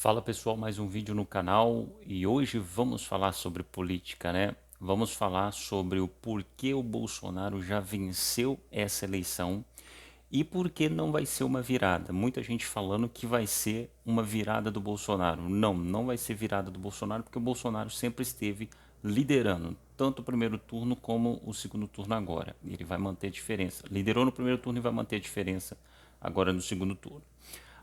Fala pessoal, mais um vídeo no canal e hoje vamos falar sobre política, né? Vamos falar sobre o porquê o Bolsonaro já venceu essa eleição e por que não vai ser uma virada. Muita gente falando que vai ser uma virada do Bolsonaro. Não, não vai ser virada do Bolsonaro porque o Bolsonaro sempre esteve liderando, tanto o primeiro turno como o segundo turno agora. Ele vai manter a diferença. Liderou no primeiro turno e vai manter a diferença agora no segundo turno.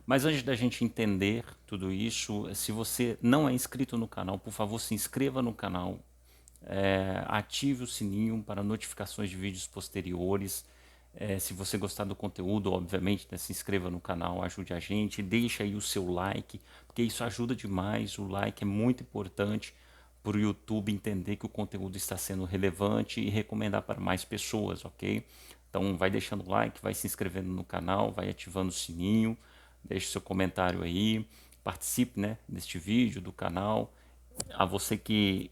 Mas antes da gente entender tudo isso, se você não é inscrito no canal, por favor, se inscreva no canal, ative o sininho para notificações de vídeos posteriores. Se você gostar do conteúdo, obviamente, né, se inscreva no canal, ajude a gente, deixe aí o seu like, porque isso ajuda demais. O like é muito importante para o YouTube entender que o conteúdo está sendo relevante e recomendar para mais pessoas, ok? Então vai deixando o like, vai se inscrevendo no canal, vai ativando o sininho, deixe seu comentário aí, participe, né, deste vídeo, do canal. A você que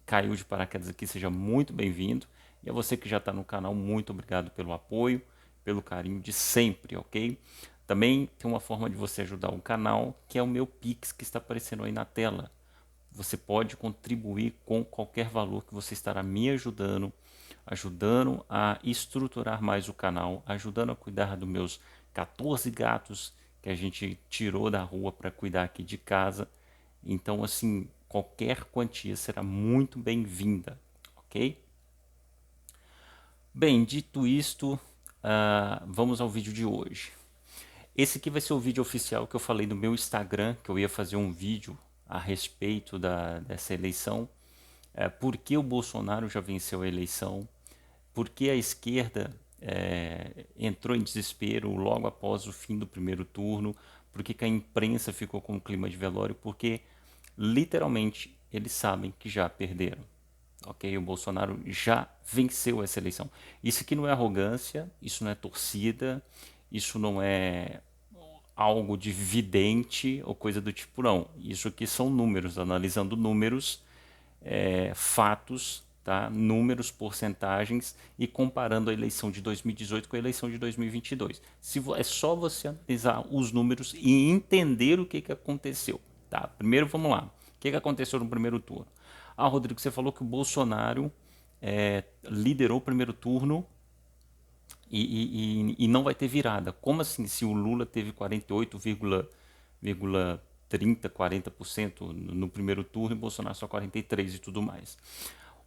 caiu de paraquedas aqui, seja muito bem-vindo. E a você que já está no canal, muito obrigado pelo apoio, pelo carinho de sempre, ok? Também tem uma forma de você ajudar o canal, que é o meu Pix, que está aparecendo aí na tela. Você pode contribuir com qualquer valor que você estará me ajudando, ajudando a estruturar mais o canal, ajudando a cuidar dos meus 14 gatos que a gente tirou da rua para cuidar aqui de casa. Então, assim, qualquer quantia será muito bem-vinda, ok? Bem, dito isto, vamos ao vídeo de hoje. Esse aqui vai ser o vídeo oficial que eu falei no meu Instagram, que eu ia fazer um vídeo a respeito dessa eleição. Por que o Bolsonaro já venceu a eleição? Por que a esquerda entrou em desespero logo após o fim do primeiro turno? Por que a imprensa ficou com um clima de velório? Porque, literalmente, eles sabem que já perderam. Ok? O Bolsonaro já venceu essa eleição. Isso aqui não é arrogância, isso não é torcida, isso não é algo de vidente ou coisa do tipo, não. Isso aqui são números, analisando números, fatos, tá? Números, porcentagens e comparando a eleição de 2018 com a eleição de 2022. É só você analisar os números e entender o que aconteceu. Tá? Primeiro, vamos lá. O que aconteceu no primeiro turno? Rodrigo, você falou que o Bolsonaro liderou o primeiro turno e não vai ter virada. Como assim, se o Lula teve 48,30, 40% no primeiro turno e o Bolsonaro só 43% e tudo mais?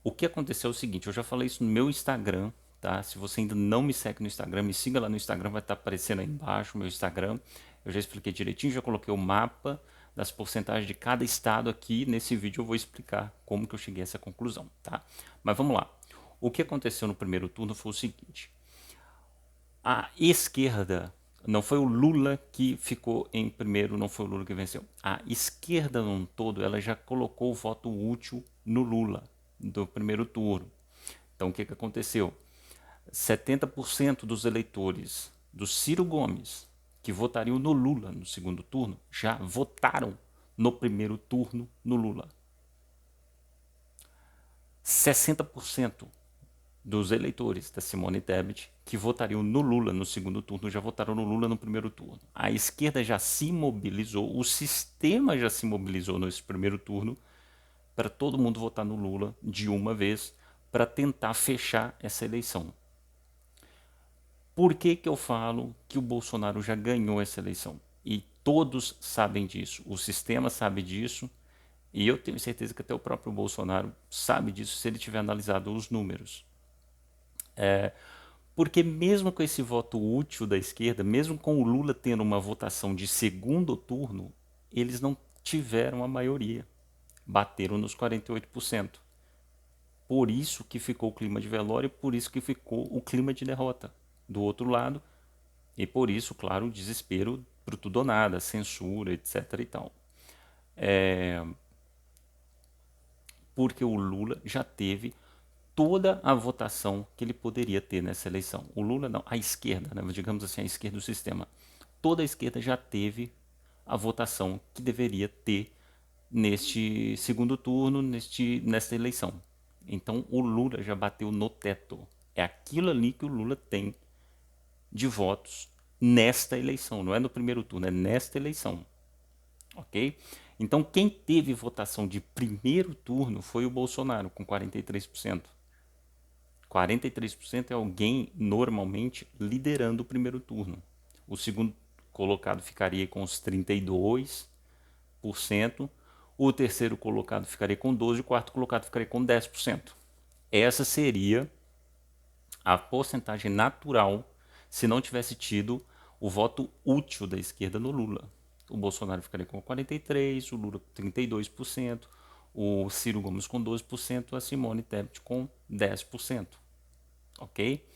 O que aconteceu é o seguinte, eu já falei isso no meu Instagram, tá? Se você ainda não me segue no Instagram, me siga lá no Instagram, vai estar aparecendo aí embaixo o meu Instagram. Eu já expliquei direitinho, já coloquei o mapa das porcentagens de cada estado aqui. Nesse vídeo eu vou explicar como que eu cheguei a essa conclusão, tá? Mas vamos lá. O que aconteceu no primeiro turno foi o seguinte, a esquerda, não foi o Lula que ficou em primeiro, não foi o Lula que venceu. A esquerda num todo, ela já colocou o voto útil no Lula, do primeiro turno. Então o que aconteceu? 70% dos eleitores do Ciro Gomes, que votariam no Lula no segundo turno, já votaram no primeiro turno no Lula. 60% dos eleitores da Simone Tebet que votariam no Lula no segundo turno já votaram no Lula no primeiro turno. A esquerda já se mobilizou, o sistema já se mobilizou nesse primeiro turno para todo mundo votar no Lula de uma vez para tentar fechar essa eleição. Por que que eu falo que o Bolsonaro já ganhou essa eleição? E todos sabem disso, o sistema sabe disso, e eu tenho certeza que até o próprio Bolsonaro sabe disso se ele tiver analisado os números. Porque mesmo com esse voto útil da esquerda, mesmo com o Lula tendo uma votação de segundo turno, eles não tiveram a maioria. Bateram nos 48%. Por isso que ficou o clima de velório, por isso que ficou o clima de derrota do outro lado. E por isso, claro, o desespero pro tudo ou nada, censura, etc e tal. Porque o Lula já teve toda a votação que ele poderia ter nessa eleição. O Lula não, a esquerda, né, digamos assim, a esquerda do sistema. Toda a esquerda já teve a votação que deveria ter neste segundo turno, nesta eleição. Então o Lula já bateu no teto. É aquilo ali que o Lula tem de votos nesta eleição. Não é no primeiro turno, é nesta eleição. ok? Então, quem teve votação de primeiro turno foi o Bolsonaro, com 43%. 43% é alguém normalmente liderando o primeiro turno. O segundo colocado ficaria com os 32%, o terceiro colocado ficaria com 12%, e o quarto colocado ficaria com 10%. Essa seria a porcentagem natural se não tivesse tido o voto útil da esquerda no Lula. O Bolsonaro ficaria com 43%, o Lula com 32%, o Ciro Gomes com 12%, a Simone Tebet com 10%. Ok?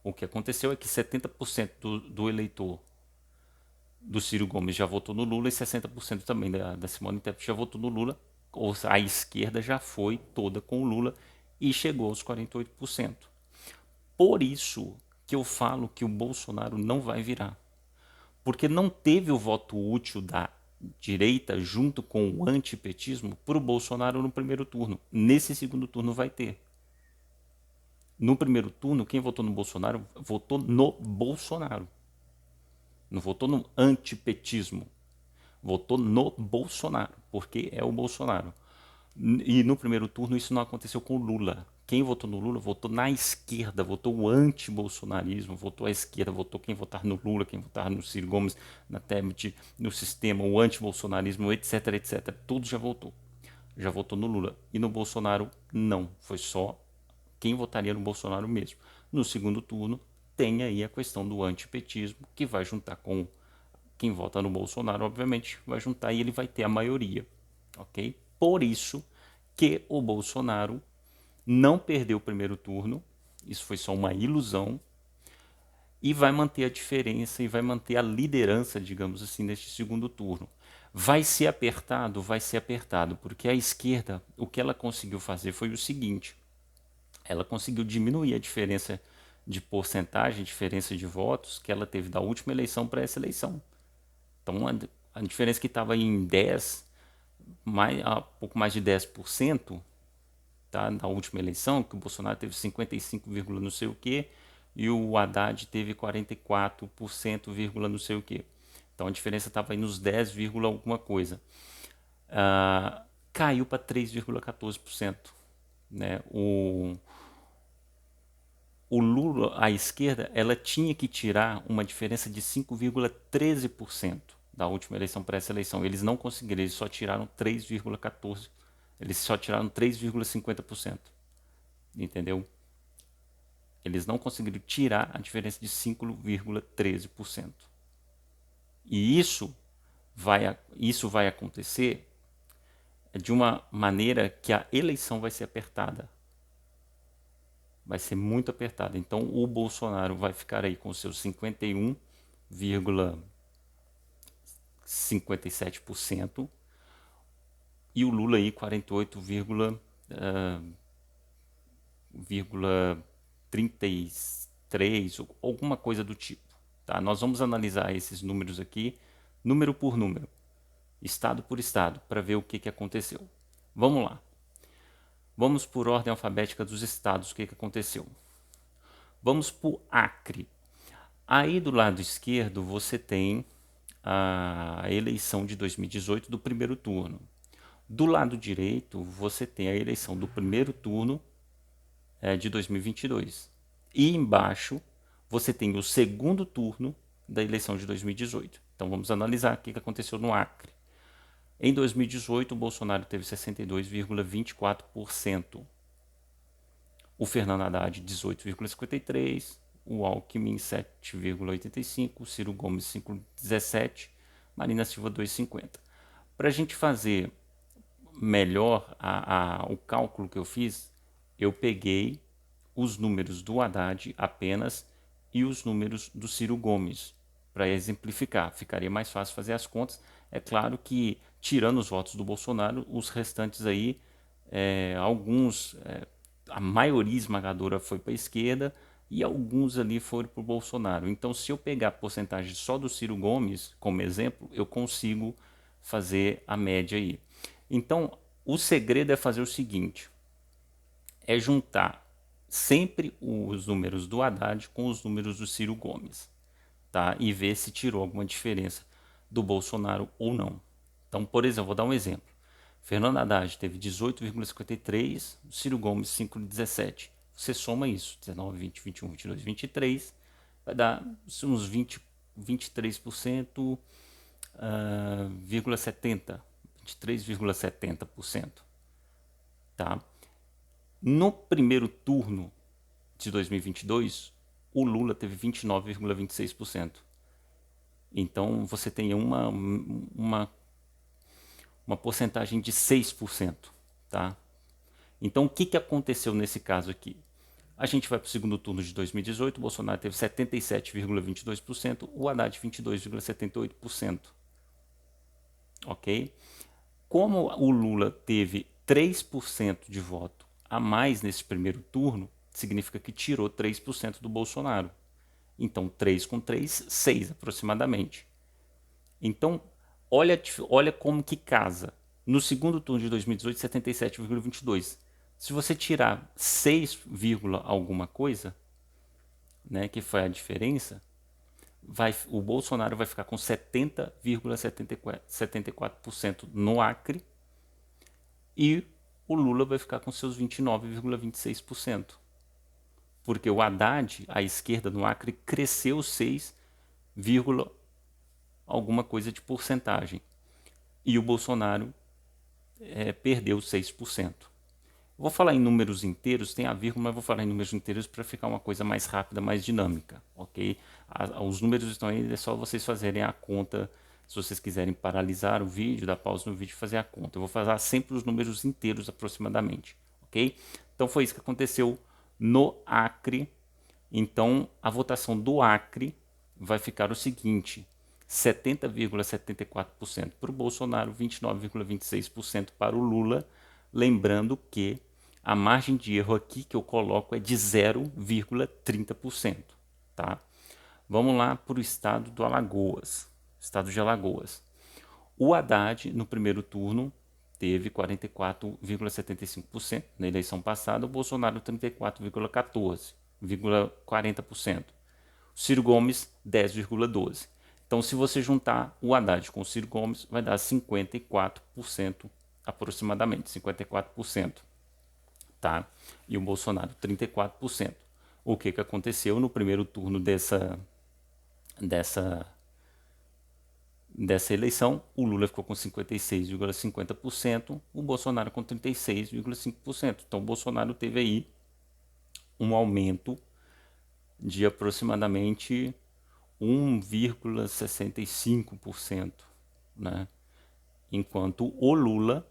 O que aconteceu é que 70% do eleitor do Ciro Gomes já votou no Lula e 60% também da Simone Tebet já votou no Lula. Ou a esquerda já foi toda com o Lula e chegou aos 48%. Por isso que eu falo que o Bolsonaro não vai virar. Porque não teve o voto útil da direita junto com o antipetismo para o Bolsonaro no primeiro turno. Nesse segundo turno vai ter. No primeiro turno, quem votou no Bolsonaro votou no Bolsonaro. Não votou no antipetismo. Votou no Bolsonaro, porque é o Bolsonaro. E no primeiro turno isso não aconteceu com o Lula. Quem votou no Lula votou na esquerda, votou o anti-bolsonarismo, votou a esquerda, votou quem votar no Lula, quem votar no Ciro Gomes, na Tebet, no sistema, o anti-bolsonarismo, etc, etc. Tudo já votou. Já votou no Lula. E no Bolsonaro, não. Foi só quem votaria no Bolsonaro mesmo. No segundo turno, tem aí a questão do antipetismo, que vai juntar com quem vota no Bolsonaro, obviamente, vai juntar e ele vai ter a maioria, ok? Por isso que o Bolsonaro não perdeu o primeiro turno, isso foi só uma ilusão, e vai manter a diferença e vai manter a liderança, digamos assim, neste segundo turno. Vai ser apertado, porque a esquerda, o que ela conseguiu fazer foi o seguinte: ela conseguiu diminuir a diferença de porcentagem, diferença de votos que ela teve da última eleição para essa eleição. Então, a diferença que estava em 10, pouco mais de 10%, tá, na última eleição, que o Bolsonaro teve 55, não sei o quê, e o Haddad teve 44%, não sei o quê. Então a diferença estava aí nos 10, alguma coisa. Caiu para 3,14%. Né? O Lula, a esquerda, ela tinha que tirar uma diferença de 5,13% da última eleição para essa eleição. Eles não conseguiram, eles só tiraram 3,14%. Eles só tiraram 3,50%. Entendeu? Eles não conseguiram tirar a diferença de 5,13%. E isso vai acontecer de uma maneira que a eleição vai ser apertada. Vai ser muito apertada. Então o Bolsonaro vai ficar aí com seus 51,57% e o Lula aí 48,33, alguma coisa do tipo. Tá? Nós vamos analisar esses números aqui, número por número, estado por estado, para ver o que aconteceu. Vamos lá. Vamos por ordem alfabética dos estados, o que aconteceu. Vamos para o Acre. Aí do lado esquerdo você tem a eleição de 2018 do primeiro turno. Do lado direito você tem a eleição do primeiro turno de 2022. E embaixo você tem o segundo turno da eleição de 2018. Então vamos analisar o que aconteceu no Acre. Em 2018, o Bolsonaro teve 62,24%. O Fernando Haddad, 18,53%. O Alckmin, 7,85%. O Ciro Gomes, 5,17%. Marina Silva, 2,50%. Para a gente fazer melhor o cálculo que eu fiz, eu peguei os números do Haddad apenas e os números do Ciro Gomes, para exemplificar. Ficaria mais fácil fazer as contas. É claro que, tirando os votos do Bolsonaro, os restantes aí, alguns, a maioria esmagadora foi para a esquerda e alguns ali foram para o Bolsonaro. Então, se eu pegar a porcentagem só do Ciro Gomes como exemplo, eu consigo fazer a média aí. Então, o segredo é fazer o seguinte: é juntar sempre os números do Haddad com os números do Ciro Gomes, tá? E ver se tirou alguma diferença do Bolsonaro ou não, Então, por exemplo, vou dar um exemplo. Fernando Haddad teve 18,53, Ciro Gomes 5,17. Você soma isso, 19, 20, 21, 22, 23, vai dar uns 20, 23%, 70, 23,70%. Tá? No primeiro turno de 2022, o Lula teve 29,26%. Então você tem uma porcentagem de 6%. Tá? Então o que aconteceu nesse caso aqui? A gente vai para o segundo turno de 2018, o Bolsonaro teve 77,22%, o Haddad 22,78%. Ok? Como o Lula teve 3% de voto a mais nesse primeiro turno, significa que tirou 3% do Bolsonaro. Então, 3 com 3, 6 aproximadamente. Então, olha como que casa. No segundo turno de 2018, 77,22. Se você tirar 6, alguma coisa, né, que foi a diferença, o Bolsonaro vai ficar com 70,74% no Acre e o Lula vai ficar com seus 29,26%. Porque o Haddad, à esquerda no Acre, cresceu 6, alguma coisa de porcentagem. E o Bolsonaro perdeu 6%. Vou falar em números inteiros, tem a vírgula, mas vou falar em números inteiros para ficar uma coisa mais rápida, mais dinâmica, ok? Os números estão aí, é só vocês fazerem a conta, se vocês quiserem paralisar o vídeo, dar pausa no vídeo e fazer a conta. Eu vou fazer sempre os números inteiros aproximadamente, ok? Então foi isso que aconteceu no Acre. Então a votação do Acre vai ficar o seguinte: 70,74% para o Bolsonaro, 29,26% para o Lula. Lembrando que a margem de erro aqui que eu coloco é de 0,30%. Tá? Vamos lá para o estado do Alagoas. Estado de Alagoas. O Haddad, no primeiro turno, teve 44,75%. Na eleição passada, o Bolsonaro 34,14%. O Ciro Gomes, 10,12%. Então, se você juntar o Haddad com o Ciro Gomes, vai dar 54% aproximadamente, 54%. Tá? E o Bolsonaro, 34%. O que aconteceu no primeiro turno dessa eleição? O Lula ficou com 56,50%, o Bolsonaro com 36,5%. Então, o Bolsonaro teve aí um aumento de aproximadamente 1,65%, né? Enquanto o Lula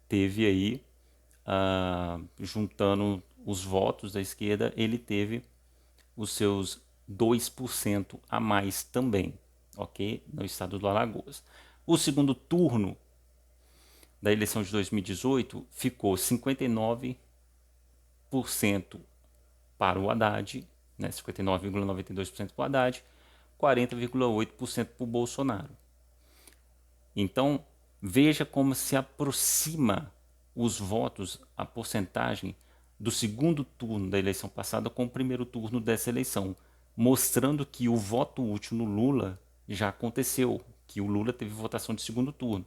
teve aí, juntando os votos da esquerda, ele teve os seus 2% a mais também, ok? No estado do Alagoas. O segundo turno da eleição de 2018 ficou 59% para o Haddad, né? 59,92% para o Haddad, 40,8% para o Bolsonaro. Então, veja como se aproxima os votos, a porcentagem do segundo turno da eleição passada com o primeiro turno dessa eleição, mostrando que o voto útil no Lula já aconteceu, que o Lula teve votação de segundo turno.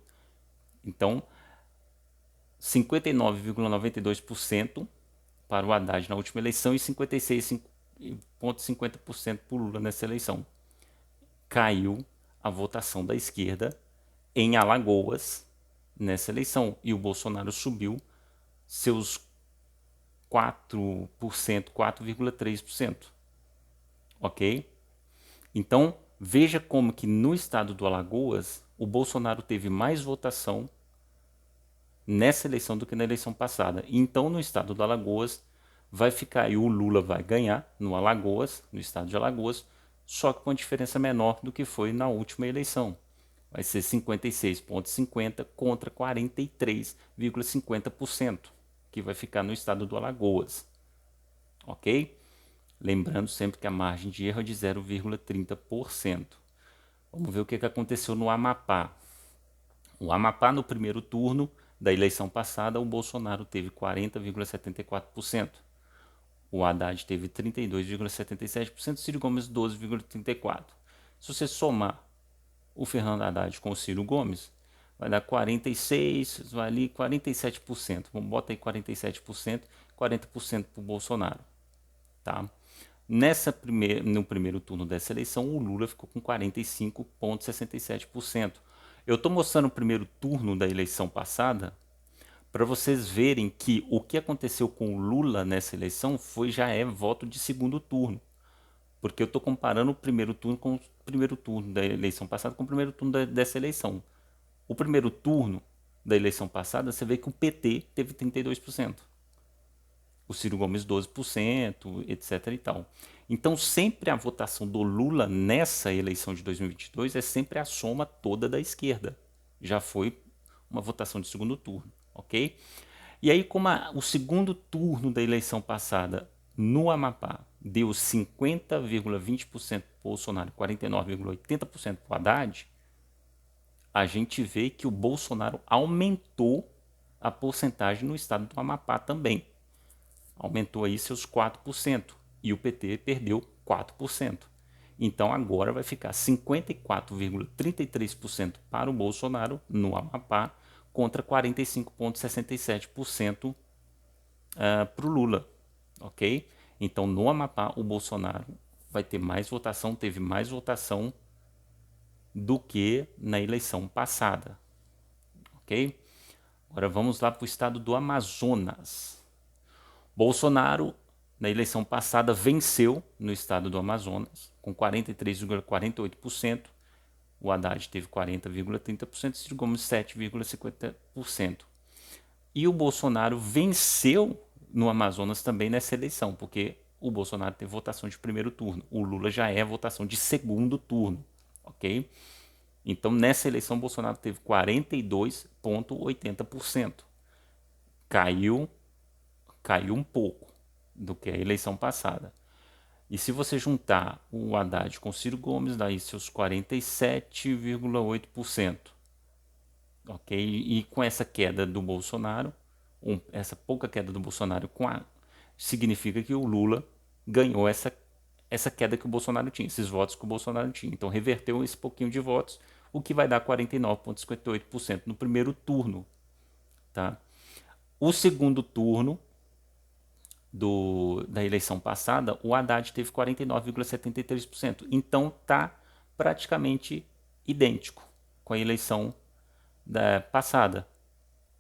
Então, 59,92% para o Haddad na última eleição e 56,50% para o Lula nessa eleição. Caiu a votação da esquerda em Alagoas nessa eleição e o Bolsonaro subiu seus 4%, 4,3%. Ok? Então, veja como que no estado do Alagoas o Bolsonaro teve mais votação nessa eleição do que na eleição passada. Então, no estado do Alagoas, vai ficar aí, o Lula vai ganhar no Alagoas, no estado de Alagoas, só que com uma diferença menor do que foi na última eleição. Vai ser 56,50% contra 43,50%, que vai ficar no estado do Alagoas. Ok? Lembrando sempre que a margem de erro é de 0,30%. Vamos ver o que aconteceu no Amapá. O Amapá, no primeiro turno da eleição passada, o Bolsonaro teve 40,74%. O Haddad teve 32,77%, Ciro Gomes 12,34%. Se você somar o Fernando Haddad com o Ciro Gomes, vai dar 46%, vai ali 47%. Vamos botar aí 47%, 40% para o Bolsonaro. Tá? No primeiro turno dessa eleição, o Lula ficou com 45,67%. Eu estou mostrando o primeiro turno da eleição passada para vocês verem que o que aconteceu com o Lula nessa eleição já é voto de segundo turno. Porque eu estou comparando o primeiro turno com o primeiro turno da eleição passada com o primeiro turno dessa eleição. O primeiro turno da eleição passada, você vê que o PT teve 32%. O Ciro Gomes 12%, etc e tal. Então sempre a votação do Lula nessa eleição de 2022 é sempre a soma toda da esquerda. Já foi uma votação de segundo turno, ok? E aí como o segundo turno da eleição passada no Amapá deu 50,20% para o Bolsonaro, 49,80% para o Haddad, a gente vê que o Bolsonaro aumentou a porcentagem no estado do Amapá também. Aumentou aí seus 4% e o PT perdeu 4%. Então agora vai ficar 54,33% para o Bolsonaro no Amapá contra 45,67% para o Lula, ok? Então no Amapá o Bolsonaro vai ter mais votação, teve mais votação do que na eleição passada, ok? Agora vamos lá para o estado do Amazonas. Bolsonaro, na eleição passada, venceu no estado do Amazonas, com 43,48%. O Haddad teve 40,30%, Ciro Gomes 7,50%. E o Bolsonaro venceu no Amazonas também nessa eleição, porque o Bolsonaro teve votação de primeiro turno. O Lula já é votação de segundo turno, ok? Então, nessa eleição, o Bolsonaro teve 42,80%. Caiu um pouco do que a eleição passada. E se você juntar o Haddad com o Ciro Gomes, daí seus 47,8%. Ok? E com essa queda do Bolsonaro, essa pouca queda do Bolsonaro, significa que o Lula ganhou essa queda que o Bolsonaro tinha, esses votos que o Bolsonaro tinha. Então reverteu esse pouquinho de votos, o que vai dar 49,58% no primeiro turno. Tá? O segundo turno da eleição passada, o Haddad teve 49,73%. Então está praticamente idêntico com a eleição passada.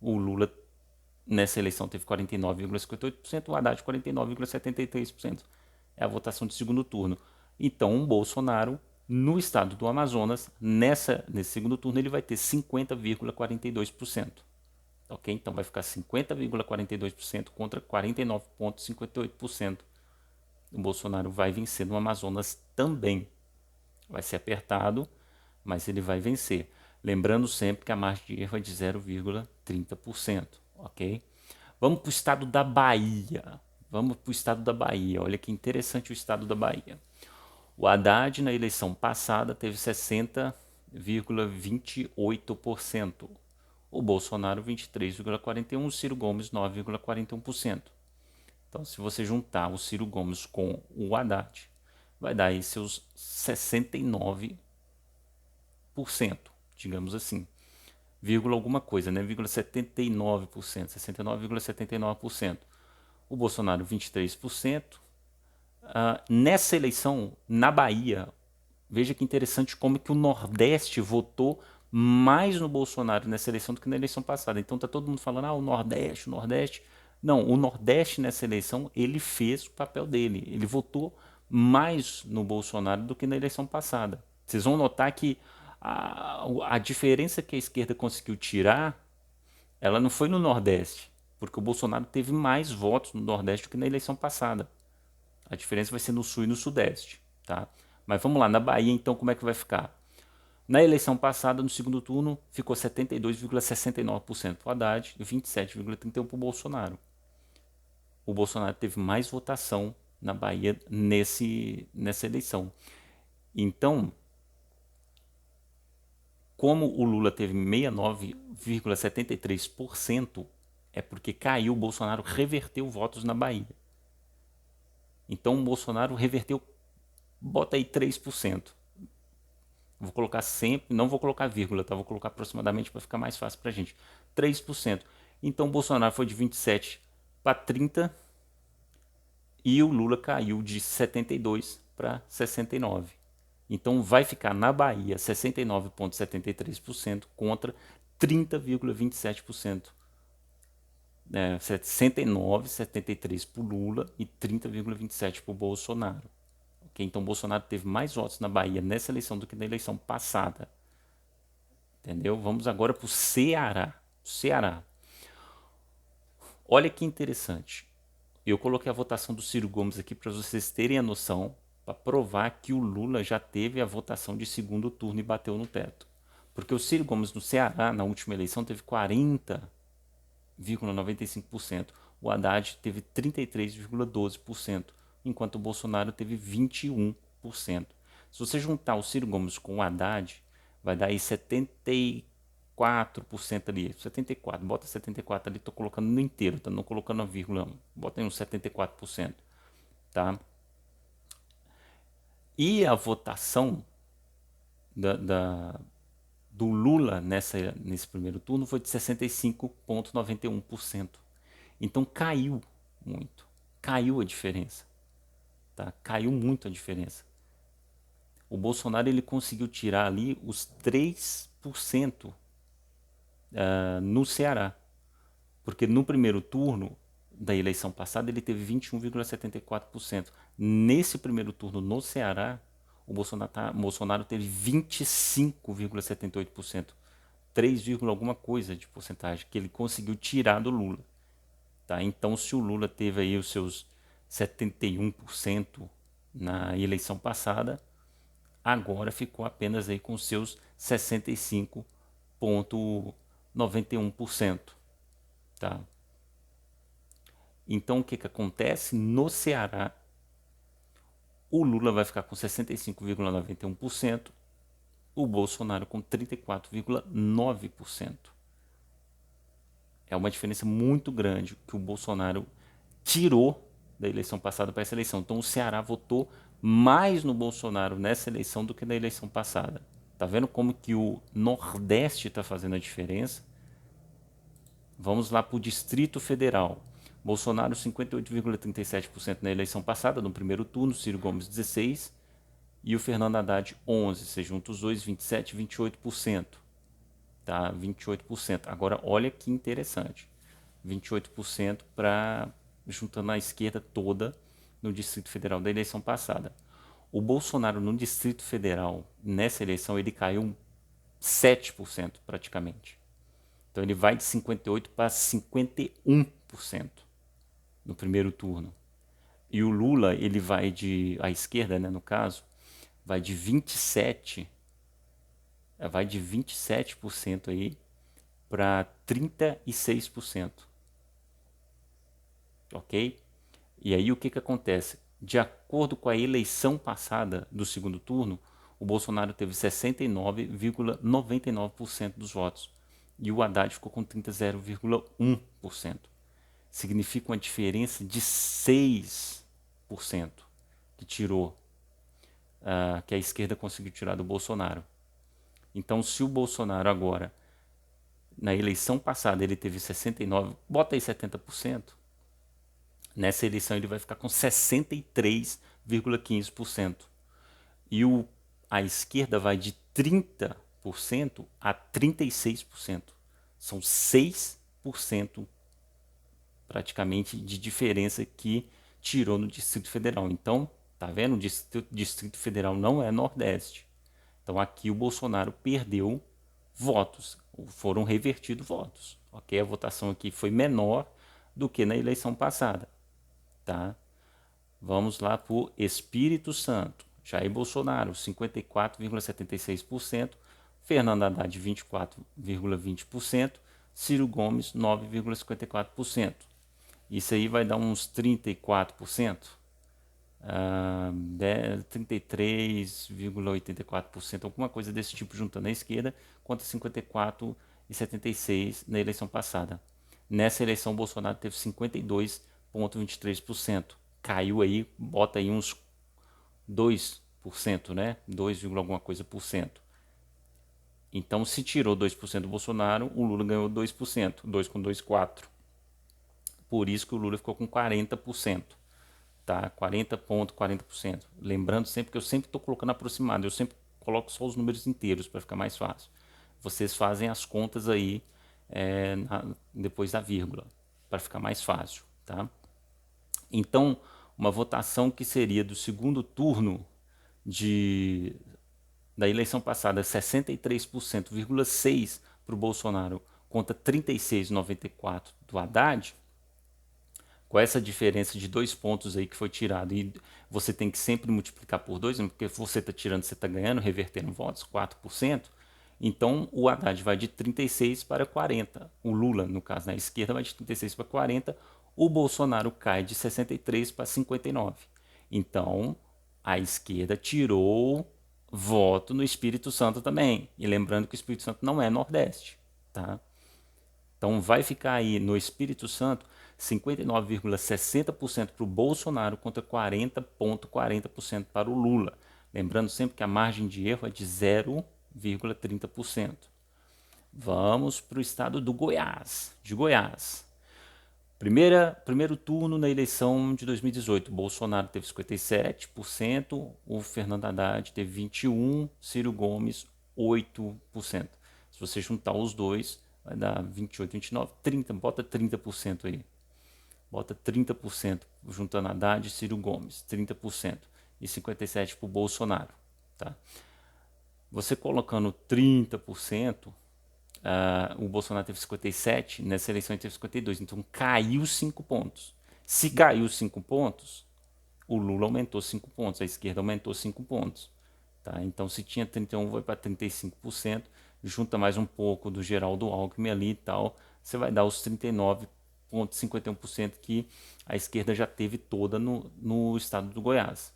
O Lula nessa eleição teve 49,58%, o Haddad 49,73%. É a votação de segundo turno. Então o Bolsonaro, no estado do Amazonas, nesse segundo turno, ele vai ter 50,42%. Ok? Então vai ficar 50,42% contra 49,58%. O Bolsonaro vai vencer no Amazonas também. Vai ser apertado, mas ele vai vencer. Lembrando sempre que a margem de erro é de 0,30%. Ok? Vamos para o estado da Bahia. Olha que interessante o estado da Bahia. O Haddad, na eleição passada, teve 60,28%. O Bolsonaro 23,41%, o Ciro Gomes 9,41%. Então, se você juntar o Ciro Gomes com o Haddad, vai dar aí seus 69%, digamos assim. Vírgula alguma coisa, né? 79%, 69,79%. O Bolsonaro 23%. Nessa eleição, na Bahia, veja que interessante como que o Nordeste votou mais no Bolsonaro nessa eleição do que na eleição passada. Então tá todo mundo falando, o Nordeste, o Nordeste. Não, o Nordeste nessa eleição, ele fez o papel dele. Ele votou mais no Bolsonaro do que na eleição passada. Vocês vão notar que a diferença que a esquerda conseguiu tirar, ela não foi no Nordeste, porque o Bolsonaro teve mais votos no Nordeste do que na eleição passada. A diferença vai ser no Sul e no Sudeste, tá? Mas vamos lá, na Bahia então como é que vai ficar? Na eleição passada, no segundo turno, ficou 72,69% para o Haddad e 27,31% para o Bolsonaro. O Bolsonaro teve mais votação na Bahia nessa eleição. Então, como o Lula teve 69,73%, é porque caiu, o Bolsonaro reverteu votos na Bahia. Então o Bolsonaro reverteu, bota aí 3%. Vou colocar sempre, não vou colocar vírgula, tá? Vou colocar aproximadamente para ficar mais fácil para a gente. 3%. Então o Bolsonaro foi de 27 para 30 e o Lula caiu de 72 para 69. Então vai ficar na Bahia 69,73% contra 30,27%. 69,73 para o Lula e 30,27 para o Bolsonaro. Okay? Então Bolsonaro teve mais votos na Bahia nessa eleição do que na eleição passada. Entendeu? Vamos agora para o Ceará. Ceará. Olha que interessante. Eu coloquei a votação do Ciro Gomes aqui para vocês terem a noção, para provar que o Lula já teve a votação de segundo turno e bateu no teto. Porque o Ciro Gomes no Ceará, na última eleição, teve 40,95%. O Haddad teve 33,12%, enquanto o Bolsonaro teve 21%. Se você juntar o Ciro Gomes com o Haddad, vai dar aí 74% ali. 74%, bota 74% ali, tô colocando no inteiro, tá? Não colocando a vírgula, bota aí uns 74%, tá? E a votação do Lula nesse primeiro turno foi de 65,91%. Então caiu muito. Caiu a diferença. Tá? Caiu muito a diferença. O Bolsonaro ele conseguiu tirar ali os 3% no Ceará. Porque no primeiro turno da eleição passada ele teve 21,74%. Nesse primeiro turno no Ceará, o Bolsonaro teve 25,78%. 3, alguma coisa de porcentagem que ele conseguiu tirar do Lula. Tá? Então, se o Lula teve aí os seus 71% na eleição passada, agora ficou apenas aí com seus 65,91%. Tá? Então, o que acontece? No Ceará, o Lula vai ficar com 65,91%, o Bolsonaro com 34,9%. É uma diferença muito grande que o Bolsonaro tirou da eleição passada para essa eleição. Então o Ceará votou mais no Bolsonaro nessa eleição do que na eleição passada. Tá vendo como que o Nordeste está fazendo a diferença? Vamos lá para o Distrito Federal. Bolsonaro 58,37% na eleição passada, no primeiro turno, Ciro Gomes 16% e o Fernando Haddad 11%. Você junta os dois, 27%, 28%. Tá? 28%. Agora olha que interessante. 28% para juntando a esquerda toda no Distrito Federal da eleição passada. O Bolsonaro no Distrito Federal, nessa eleição, ele caiu 7% praticamente. Então ele vai de 58% para 51% no primeiro turno. E o Lula, ele vai a esquerda, né, no caso, vai de 27% aí para 36%. Ok? E aí o que acontece? De acordo com a eleição passada do segundo turno, o Bolsonaro teve 69,99% dos votos e o Haddad ficou com 30,01%. Significa uma diferença de 6% que tirou, que a esquerda conseguiu tirar do Bolsonaro. Então, se o Bolsonaro agora, na eleição passada, ele teve 69%, bota aí 70%, nessa eleição ele vai ficar com 63,15%. E a esquerda vai de 30% a 36%. São 6% praticamente de diferença que tirou no Distrito Federal. Então, tá vendo? O Distrito Federal não é Nordeste. Então aqui o Bolsonaro perdeu votos, foram revertidos votos. Ok? A votação aqui foi menor do que na eleição passada. Tá? Vamos lá para o Espírito Santo. Jair Bolsonaro, 54,76%. Fernando Haddad, 24,20%. Ciro Gomes, 9,54%. Isso aí vai dar uns 34%. 33,84%, alguma coisa desse tipo juntando a esquerda, contra 54,76% na eleição passada. Nessa eleição, Bolsonaro teve 52,23%. Caiu aí, bota aí uns 2%, né? 2, alguma coisa por cento. Então, se tirou 2% do Bolsonaro, o Lula ganhou 2%, 2 com 2, 4. Por isso que o Lula ficou com 40%, tá? 40,40%. Lembrando sempre que eu sempre estou colocando aproximado, eu sempre coloco só os números inteiros para ficar mais fácil. Vocês fazem as contas aí depois da vírgula, para ficar mais fácil, tá? Então, uma votação que seria do segundo turno de da eleição passada, 63,6% para o Bolsonaro contra 36,94% do Haddad, com essa diferença de 2 pontos aí que foi tirado, e você tem que sempre multiplicar por 2, porque você está tirando, você está ganhando, revertendo votos, 4%, então o Haddad vai de 36 para 40, o Lula, no caso, na esquerda, vai de 36 para 40, o Bolsonaro cai de 63 para 59. Então, a esquerda tirou voto no Espírito Santo também. E lembrando que o Espírito Santo não é Nordeste, tá? Então vai ficar aí no Espírito Santo 59,60% para o Bolsonaro contra 40,40% para o Lula. Lembrando sempre que a margem de erro é de 0,30%. Vamos para o estado do Goiás, de Goiás. Primeiro turno na eleição de 2018, Bolsonaro teve 57%, o Fernando Haddad teve 21%, Ciro Gomes 8%. Se você juntar os dois, vai dar 28, 29, 30, bota 30% aí. Bota 30% juntando Haddad e Ciro Gomes, 30%. E 57% para o Bolsonaro. Tá? Você colocando 30%, o Bolsonaro teve 57, nessa eleição ele teve 52, então caiu 5 pontos. Se caiu 5 pontos, o Lula aumentou 5 pontos, a esquerda aumentou 5 pontos. Tá? Então se tinha 31, vai para 35%, junta mais um pouco do Geraldo Alckmin ali e tal, você vai dar os 39,51% que a esquerda já teve toda no estado do Goiás.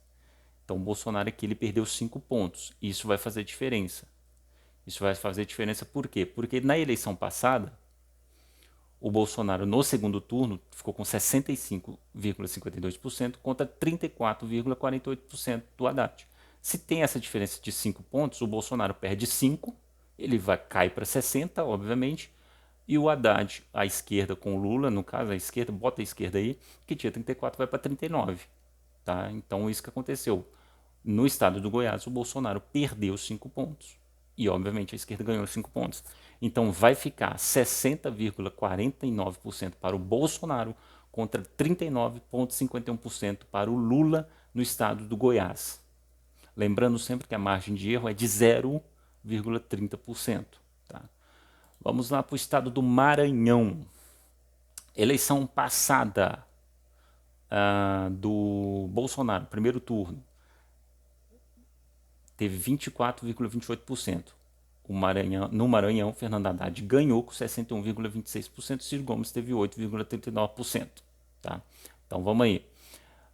Então o Bolsonaro aqui ele perdeu 5 pontos, isso vai fazer diferença. Isso vai fazer diferença por quê? Porque na eleição passada, o Bolsonaro no segundo turno ficou com 65,52% contra 34,48% do Haddad. Se tem essa diferença de 5 pontos, o Bolsonaro perde 5, ele vai cair para 60, obviamente, e o Haddad, a esquerda com o Lula, no caso, a esquerda, bota a esquerda aí, que tinha 34, vai para 39. Tá? Então, isso que aconteceu. No estado do Goiás, o Bolsonaro perdeu 5 pontos. E, obviamente, a esquerda ganhou 5 pontos. Então, vai ficar 60,49% para o Bolsonaro contra 39,51% para o Lula no estado do Goiás. Lembrando sempre que a margem de erro é de 0,30%. Tá? Vamos lá para o estado do Maranhão. Eleição passada do Bolsonaro, primeiro turno, teve 24,28%. No Maranhão, Fernando Haddad ganhou com 61,26%, Ciro Gomes teve 8,39%. Tá? Então vamos aí.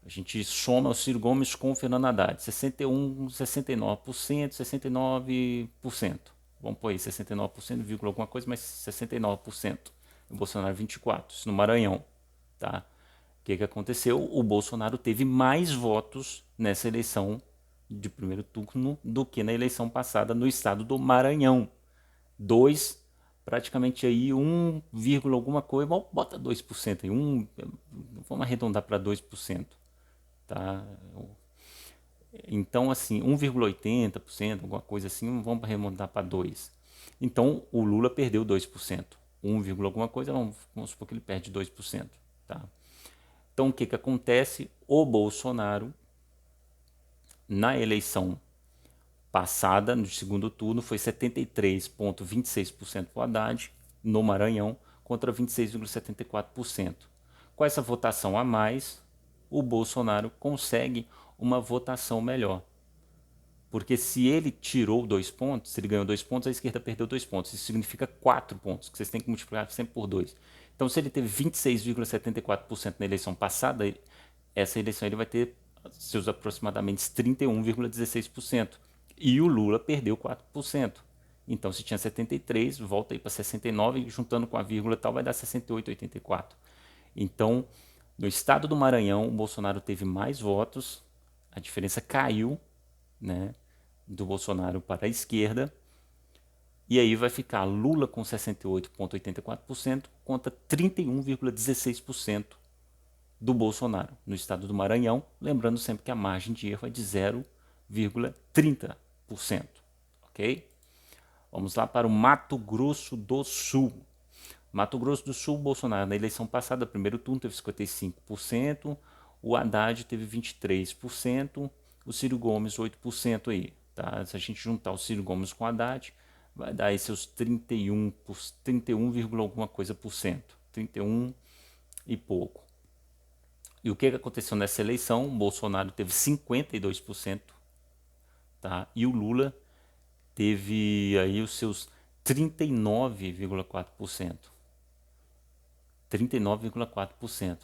A gente soma o Ciro Gomes com o Fernando Haddad. 61, 69%, 69%. Vamos pôr aí 69%, vírgula alguma coisa, mas 69%. O Bolsonaro 24%, isso no Maranhão. Tá? O que aconteceu? O Bolsonaro teve mais votos nessa eleição de primeiro turno do que na eleição passada no estado do Maranhão. 2, praticamente aí 1, alguma coisa, bota 2% aí, vamos arredondar para 2%. Tá? Então, assim, 1,80%, alguma coisa assim, vamos arredondar para 2%. Então, o Lula perdeu 2%. 1, alguma coisa, vamos supor que ele perde 2%. Tá? Então, o que acontece? O Bolsonaro, na eleição passada, no segundo turno, foi 73,26% para o Haddad, no Maranhão, contra 26,74%. Com essa votação a mais, o Bolsonaro consegue uma votação melhor. Porque se ele tirou 2 pontos, se ele ganhou 2 pontos, a esquerda perdeu 2 pontos. Isso significa 4 pontos, que vocês têm que multiplicar sempre por 2. Então, se ele teve 26,74% na eleição passada, essa eleição ele vai ter seus aproximadamente 31,16%. E o Lula perdeu 4%. Então, se tinha 73, volta aí para 69, juntando com a vírgula tal, vai dar 68,84. Então, no estado do Maranhão, o Bolsonaro teve mais votos, a diferença caiu, né, do Bolsonaro para a esquerda, E aí vai ficar Lula com 68,84% contra 31,16% do Bolsonaro no estado do Maranhão. Lembrando sempre que a margem de erro é de 0,30%. Ok? Vamos lá para o Mato Grosso do Sul. Mato Grosso do Sul, Bolsonaro, na eleição passada, primeiro turno, teve 55%, o Haddad teve 23%, o Ciro Gomes 8% aí. Tá? Se a gente juntar o Ciro Gomes com o Haddad, vai dar aí seus 31, alguma coisa por cento. 31 e pouco. E o que aconteceu nessa eleição? O Bolsonaro teve 52%, tá? E o Lula teve aí os seus 39,4%. 39,4%.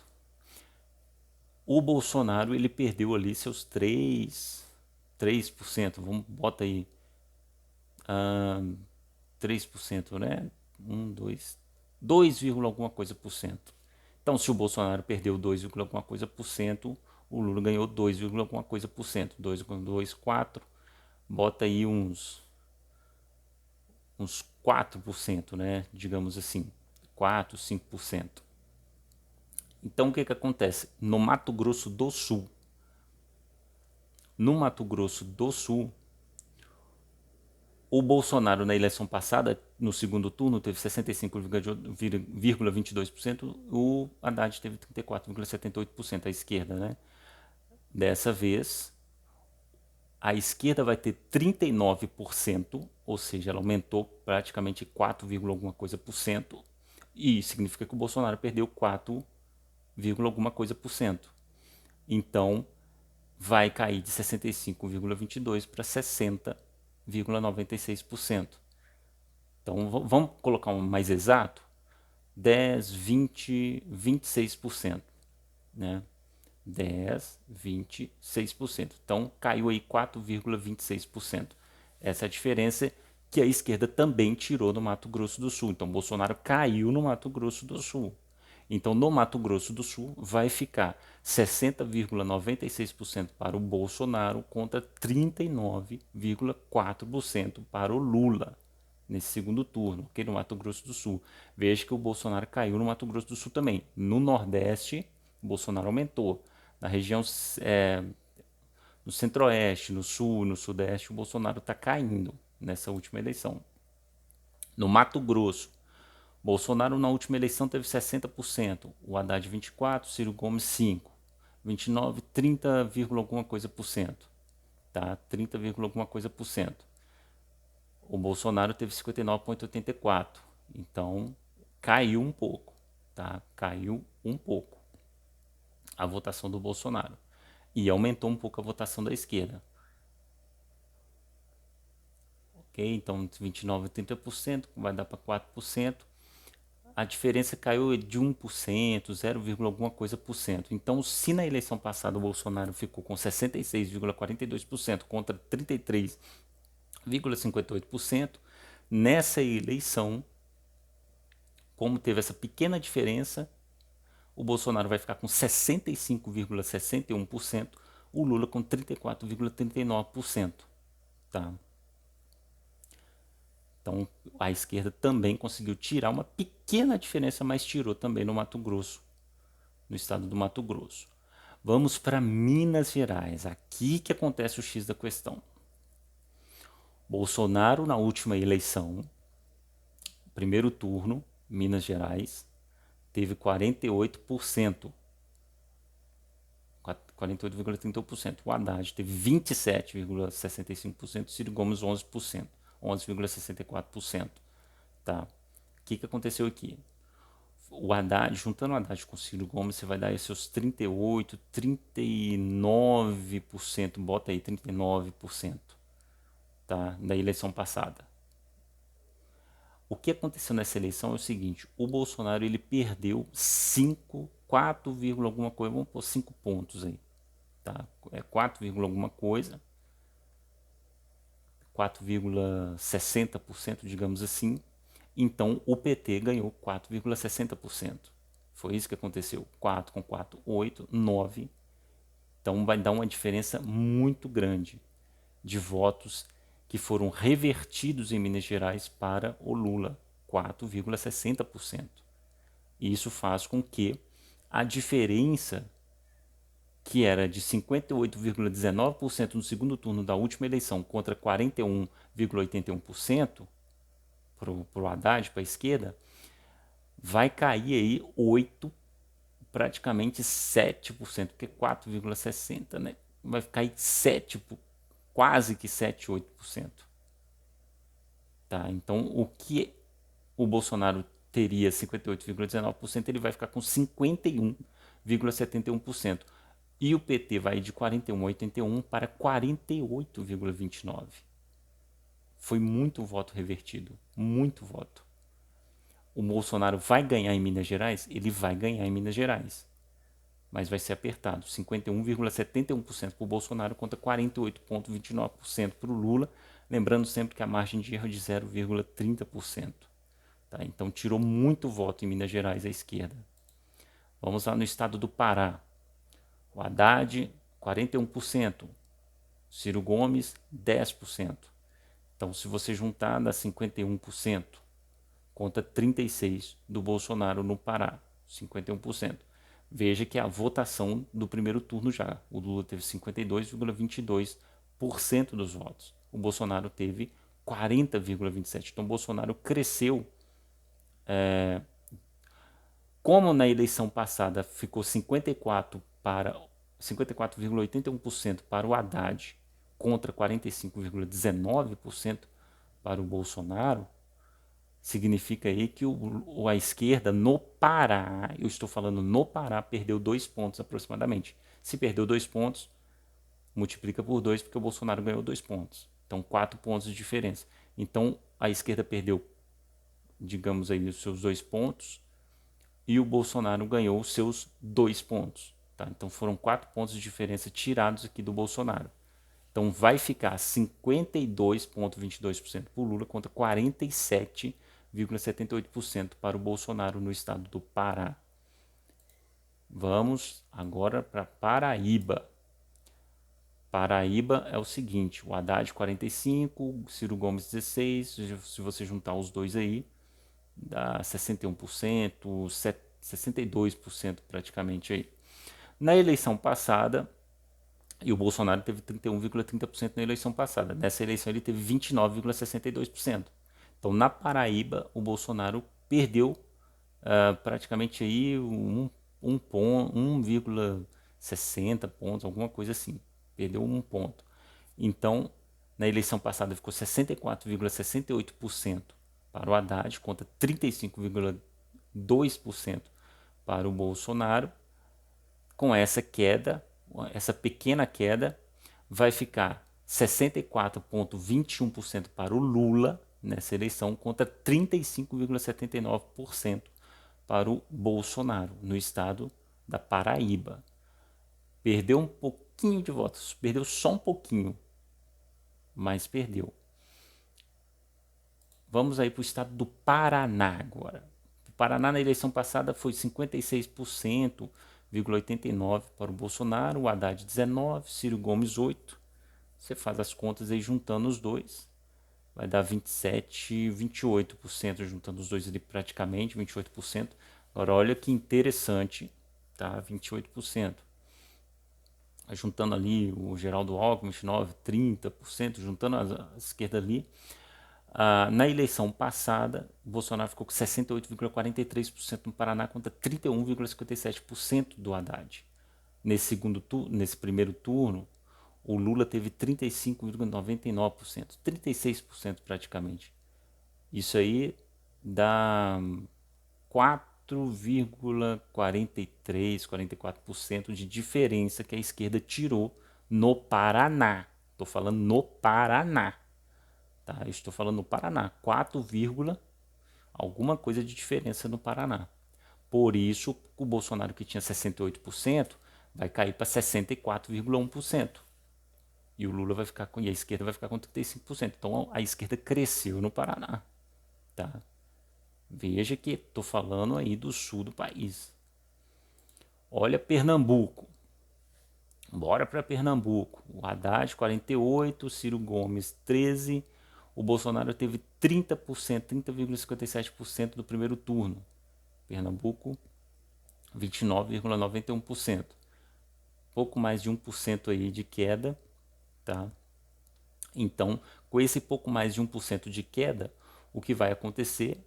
O Bolsonaro, ele perdeu ali seus 3%, vamos, bota aí, 3%, né? 2, alguma coisa por cento. Então, se o Bolsonaro perdeu 2, alguma coisa por cento, o Lula ganhou 2, alguma coisa por cento. 2, 4, bota aí uns 4%, né? Digamos assim, 4, 5%. Então, o que acontece? No Mato Grosso do Sul, o Bolsonaro, na eleição passada, no segundo turno, teve 65,22%, o Haddad teve 34,78%, a esquerda, né? Dessa vez, a esquerda vai ter 39%, ou seja, ela aumentou praticamente 4, alguma coisa por cento, e significa que o Bolsonaro perdeu 4, alguma coisa por cento. Então, vai cair de 65,22% para 60,96%. Então, vamos colocar um mais exato? 10, 20, 26%. Né? 10, 26%. Então, caiu aí 4,26%. Essa é a diferença que a esquerda também tirou no Mato Grosso do Sul. Então, Bolsonaro caiu no Mato Grosso do Sul. Então, no Mato Grosso do Sul, vai ficar 60,96% para o Bolsonaro contra 39,4% para o Lula nesse segundo turno, aqui no Mato Grosso do Sul. Veja que o Bolsonaro caiu no Mato Grosso do Sul também. No Nordeste, o Bolsonaro aumentou. Na região no Centro-Oeste, no Sul, no Sudeste, o Bolsonaro está caindo nessa última eleição. No Mato Grosso, Bolsonaro na última eleição teve 60%, o Haddad 24%, Ciro Gomes 5%, 29%, 30, alguma coisa por cento. Tá? 30, alguma coisa por cento. O Bolsonaro teve 59,84%. Então, caiu um pouco. Tá? Caiu um pouco a votação do Bolsonaro. E aumentou um pouco a votação da esquerda. Ok? Então, 29, 30%, vai dar para 4%. A diferença caiu de 1%, 0, alguma coisa por cento. Então, se na eleição passada o Bolsonaro ficou com 66,42% contra 33,58%, nessa eleição, como teve essa pequena diferença, o Bolsonaro vai ficar com 65,61%, o Lula com 34,39%. Tá? Então, a esquerda também conseguiu tirar uma pequena diferença, mas tirou também no Mato Grosso, no estado do Mato Grosso. Vamos para Minas Gerais, aqui que acontece o X da questão. Bolsonaro, na última eleição, primeiro turno, Minas Gerais, teve 48%. 48,31%. O Haddad teve 27,65%, Ciro Gomes 11%, 11,64%. Tá? O que aconteceu aqui? O Haddad, juntando o Haddad com o Ciro Gomes, você vai dar aí seus 38, 39%, bota aí 39%, tá? Da eleição passada. O que aconteceu nessa eleição é o seguinte, o Bolsonaro ele perdeu 4, alguma coisa, vamos pôr 5 pontos aí, tá? É 4, alguma coisa, 4,60%, digamos assim. Então o PT ganhou 4,60%. Foi isso que aconteceu. 4 com 4, 8, 9. Então vai dar uma diferença muito grande de votos que foram revertidos em Minas Gerais para o Lula, 4,60%. E isso faz com que a diferença, que era de 58,19% no segundo turno da última eleição contra 41,81% para o Haddad, para a esquerda, vai cair aí 8, praticamente 7%, porque 4,60%, né? Vai cair 7, quase que 7, 8%. Tá? Então, o que o Bolsonaro teria 58,19%, ele vai ficar com 51,71%. E o PT vai de 41,81 para 48,29. Foi muito voto revertido, muito voto. O Bolsonaro vai ganhar em Minas Gerais? Ele vai ganhar em Minas Gerais. Mas vai ser apertado. 51,71% para o Bolsonaro contra 48,29% para o Lula. Lembrando sempre que a margem de erro é de 0,30%. Tá? Então tirou muito voto em Minas Gerais à esquerda. Vamos lá no estado do Pará. O Haddad, 41%. Ciro Gomes, 10%. Então, se você juntar, dá 51% contra 36% do Bolsonaro no Pará, 51%. Veja que é a votação do primeiro turno já. O Lula teve 52,22% dos votos. O Bolsonaro teve 40,27%. Então, o Bolsonaro cresceu. Como na eleição passada ficou 54,81% para o Haddad contra 45,19% para o Bolsonaro, significa aí que a esquerda no Pará, eu estou falando no Pará, perdeu 2 pontos aproximadamente. Se perdeu 2 pontos, multiplica por 2, porque o Bolsonaro ganhou 2 pontos. Então, 4 pontos de diferença. Então, a esquerda perdeu, digamos aí, os seus 2 pontos e o Bolsonaro ganhou os seus 2 pontos. Tá? Então, foram 4 pontos de diferença tirados aqui do Bolsonaro. Então, vai ficar 52,22% para o Lula contra 47,78% para o Bolsonaro no estado do Pará. Vamos agora para Paraíba. Paraíba é o seguinte: o Haddad 45%, Ciro Gomes 16%, se você juntar os dois aí, dá 61%, 62% praticamente aí. Na eleição passada, e o Bolsonaro teve 31,30% na eleição passada. Nessa eleição ele teve 29,62%. Então na Paraíba o Bolsonaro perdeu praticamente aí 1,60 pontos, alguma coisa assim. Perdeu 1 ponto. Então na eleição passada ficou 64,68% para o Haddad contra 35,2% para o Bolsonaro. Com essa queda, essa pequena queda, vai ficar 64,21% para o Lula nessa eleição contra 35,79% para o Bolsonaro no estado da Paraíba. Perdeu um pouquinho de votos, perdeu só um pouquinho, mas perdeu. Vamos aí para o estado do Paraná agora. O Paraná na eleição passada foi 56,89% para o Bolsonaro, o Haddad 19%, Ciro Gomes 8%. Você faz as contas aí juntando os dois, vai dar 27, 28%, juntando os dois ali praticamente, 28%. Agora olha que interessante, tá? 28%. Juntando ali o Geraldo Alckmin, 9, 30%, juntando a esquerda ali. Na eleição passada, o Bolsonaro ficou com 68,43% no Paraná contra 31,57% do Haddad. Nesse primeiro turno, o Lula teve 35,99%, 36% praticamente. Isso aí dá 4,43%, 44% de diferença que a esquerda tirou no Paraná. Estou falando no Paraná. Tá? Eu estou falando no Paraná. 4, alguma coisa de diferença no Paraná. Por isso, o Bolsonaro, que tinha 68%, vai cair para 64,1%. E o Lula vai ficar com, e a esquerda vai ficar com 35%. Então a esquerda cresceu no Paraná. Tá? Veja que estou falando aí do sul do país. Olha Pernambuco. Bora para Pernambuco. O Haddad 48%, Ciro Gomes 13%, o Bolsonaro teve 30%, 30,57% do primeiro turno. Pernambuco 29,91%. Pouco mais de 1% aí de queda, tá? Então, com esse pouco mais de 1% de queda, o que vai acontecer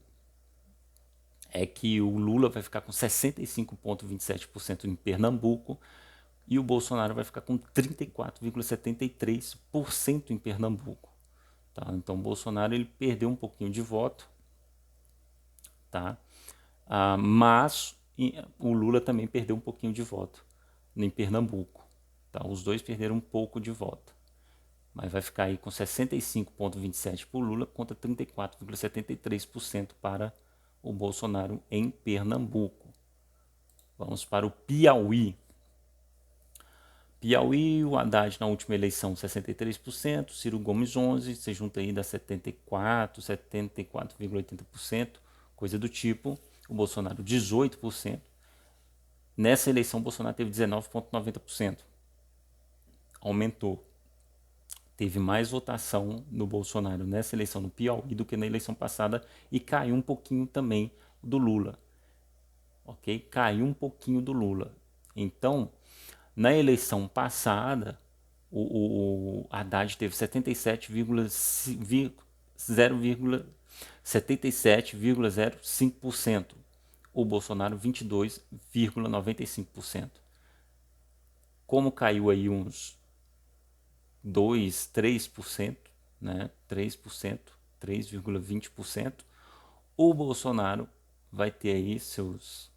é que o Lula vai ficar com 65,27% em Pernambuco e o Bolsonaro vai ficar com 34,73% em Pernambuco. Tá? Então o Bolsonaro ele perdeu um pouquinho de voto, tá? Mas o Lula também perdeu um pouquinho de voto em Pernambuco. Tá? Os dois perderam um pouco de voto. Mas vai ficar aí com 65,27% para o Lula contra 34,73% para o Bolsonaro em Pernambuco. Vamos para o Piauí. Piauí, o Haddad na última eleição 63%, Ciro Gomes 11%, você junta aí dá 74%, 74,80%, coisa do tipo. O Bolsonaro 18%. Nessa eleição o Bolsonaro teve 19,90%. Aumentou. Teve mais votação no Bolsonaro nessa eleição no Piauí do que na eleição passada e caiu um pouquinho também do Lula. Ok? Caiu um pouquinho do Lula. Então, na eleição passada, o Haddad teve 77,05%. O Bolsonaro 22,95%. Como caiu aí uns 2, 3%, né? 3%, 3,20%, o Bolsonaro vai ter aí seus